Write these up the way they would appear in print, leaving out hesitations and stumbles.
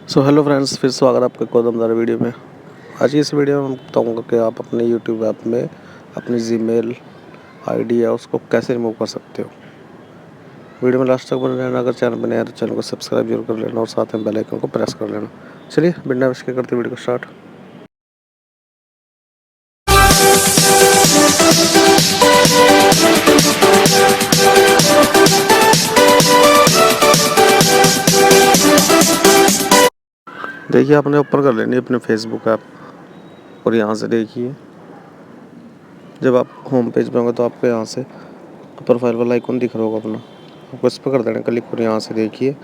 So hello friends, फिर स्वागत है आपका कदमदार वीडियो में। आज की इस वीडियो में मैं बताऊंगा कि आप अपने यूट्यूब ऐप में अपनी जीमेल आईडी है उसको कैसे रिमूव कर सकते हो। वीडियो में लास्ट तक बने रहना। अगर चैनल पर नया है तो चैनल को सब्सक्राइब जरूर कर लेना और साथ में बेल आइकन को प्रेस कर लेना। चलिए बिना विश के करते वीडियो को स्टार्ट। देखिए, आपने ओपन कर लेनी अपने फेसबुक ऐप और यहाँ से देखिए, जब आप होम पेज पे होंगे तो आपको यहाँ से प्रोफाइल वाला आइकन दिख रहा होगा अपना, आपको इस पर कर देना क्लिक। और यहाँ से देखिए,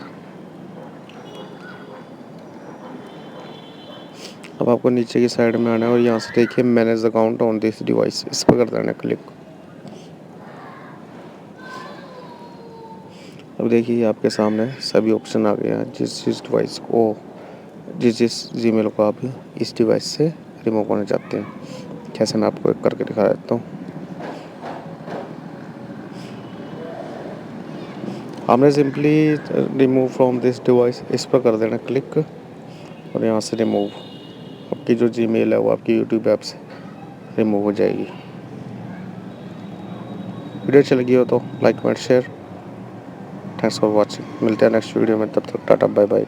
अब आपको नीचे की साइड में आना है और यहाँ से देखिए manage account on this device, इस पर कर देना क्लिक। अब देखिए आपके सामने सभी ऑप्शन आ गए हैं। जिस डिवाइस को जिस जीमेल को आप इस डिवाइस से रिमूव करना चाहते हैं, कैसे मैं आपको एक करके दिखा देता हूँ। आपने simply remove from this device, इस पर कर देना क्लिक और यहाँ से रिमूव। आपकी जो जीमेल है वो आपकी यूट्यूब ऐप से रिमूव हो जाएगी। वीडियो अच्छी लगी हो तो like comment share. Thanks for watching. मिलते हैं नेक्स्ट वीडियो में, तब तक टाटा बाय बाय।